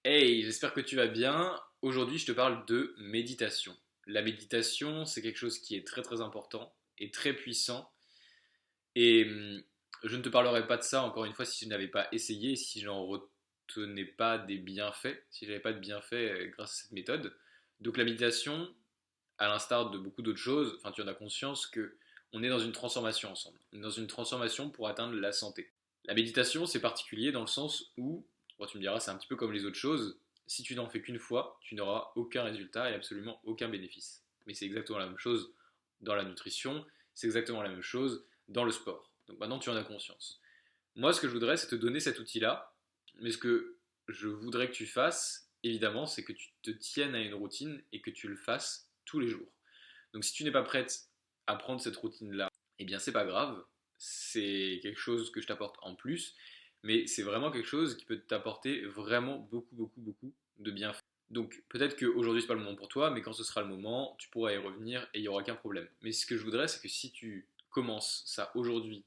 Hey, j'espère que tu vas bien. Aujourd'hui, je te parle de méditation. La méditation, c'est quelque chose qui est très très important et très puissant. Et je ne te parlerai pas de ça, encore une fois, si je n'avais pas essayé, si je n'en retenais pas des bienfaits, si je n'avais pas de bienfaits grâce à cette méthode. Donc la méditation, à l'instar de beaucoup d'autres choses, enfin tu en as conscience que on est dans une transformation ensemble. On est dans une transformation pour atteindre la santé. La méditation, c'est particulier dans le sens où, bon, tu me diras, c'est un petit peu comme les autres choses. Si tu n'en fais qu'une fois, tu n'auras aucun résultat et absolument aucun bénéfice. Mais c'est exactement la même chose dans la nutrition, c'est exactement la même chose dans le sport. Donc maintenant, tu en as conscience. Moi, ce que je voudrais, c'est te donner cet outil-là, mais ce que je voudrais que tu fasses, évidemment, c'est que tu te tiennes à une routine et que tu le fasses tous les jours. Donc si tu n'es pas prête à prendre cette routine-là, eh bien c'est pas grave, c'est quelque chose que je t'apporte en plus, mais c'est vraiment quelque chose qui peut t'apporter vraiment beaucoup de bienfaits. Donc peut-être qu'aujourd'hui c'est pas le moment pour toi, mais quand ce sera le moment, tu pourras y revenir et il n'y aura aucun problème. Mais ce que je voudrais, c'est que si tu commences ça aujourd'hui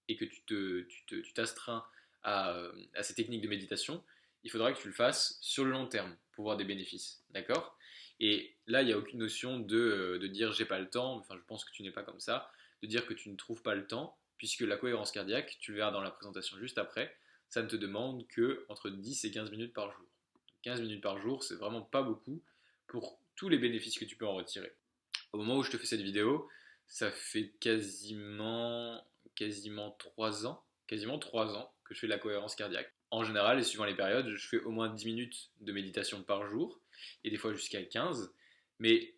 et que tu t'astreins à ces techniques de méditation, il faudra que tu le fasses sur le long terme pour voir des bénéfices. D'accord? Et là, il n'y a aucune notion de dire j'ai pas le temps, enfin je pense que tu n'es pas comme ça, de dire que tu ne trouves pas le temps, puisque la cohérence cardiaque, tu le verras dans la présentation juste après, ça ne te demande que entre 10 et 15 minutes par jour. 15 minutes par jour, c'est vraiment pas beaucoup pour tous les bénéfices que tu peux en retirer. Au moment où je te fais cette vidéo, ça fait quasiment 3 ans, quasiment 3 ans que je fais de la cohérence cardiaque. En général, et suivant les périodes, je fais au moins 10 minutes de méditation par jour, et des fois jusqu'à 15. Mais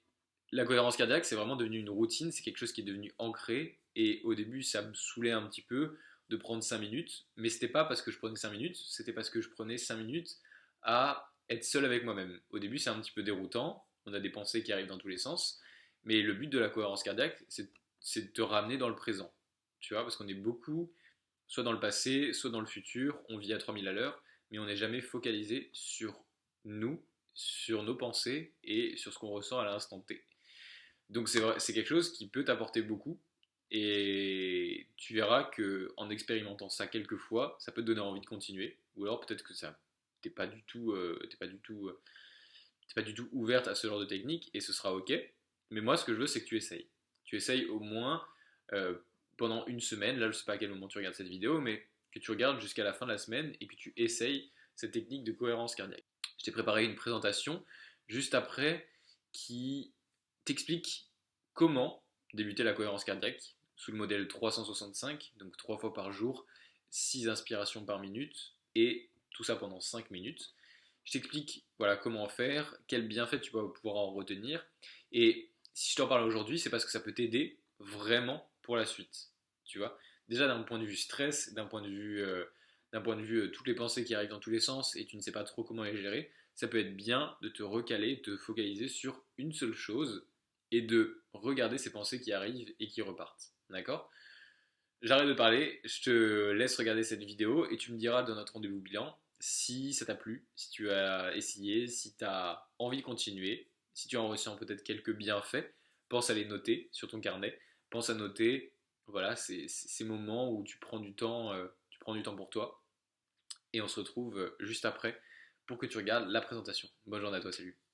la cohérence cardiaque, c'est vraiment devenu une routine, c'est quelque chose qui est devenu ancré, et au début, ça me saoulait un petit peu de prendre 5 minutes, mais c'était pas parce que je prenais 5 minutes, c'était parce que je prenais 5 minutes à être seul avec moi-même. Au début, c'est un petit peu déroutant, on a des pensées qui arrivent dans tous les sens, mais le but de la cohérence cardiaque, c'est de te ramener dans le présent. Tu vois, parce qu'on est beaucoup, soit dans le passé, soit dans le futur, on vit à 3000 à l'heure, mais on n'est jamais focalisé sur nous, sur nos pensées et sur ce qu'on ressent à l'instant T. Donc c'est quelque chose qui peut t'apporter beaucoup, et tu verras que en expérimentant ça quelques fois, ça peut te donner envie de continuer, ou alors peut-être que ça t'es pas du tout, t'es pas du tout ouverte à ce genre de technique et ce sera ok. Mais moi, ce que je veux, c'est que tu essayes. Tu essayes au moins euh, pendant une semaine. Là, je sais pas à quel moment tu regardes cette vidéo, mais que tu regardes jusqu'à la fin de la semaine et que tu essayes cette technique de cohérence cardiaque. Je t'ai préparé une présentation juste après qui t'explique comment débuter la cohérence cardiaque sous le modèle 365, donc 3 fois par jour, 6 inspirations par minute et tout ça pendant 5 minutes. Je t'explique voilà, comment faire, quels bienfaits tu vas pouvoir en retenir. Et si je t'en parle aujourd'hui, c'est parce que ça peut t'aider vraiment pour la suite. Tu vois, déjà d'un point de vue stress, d'un point de vue toutes les pensées qui arrivent dans tous les sens et tu ne sais pas trop comment les gérer, ça peut être bien de te recaler, de te focaliser sur une seule chose et de regarder ces pensées qui arrivent et qui repartent. D'accord? J'arrête de parler, je te laisse regarder cette vidéo et tu me diras dans notre rendez-vous bilan si ça t'a plu, si tu as essayé, si tu as envie de continuer, si tu en ressens peut-être quelques bienfaits, pense à les noter sur ton carnet, pense à noter voilà, ces moments où tu prends du temps pour toi et on se retrouve juste après pour que tu regardes la présentation. Bonne journée à toi, salut.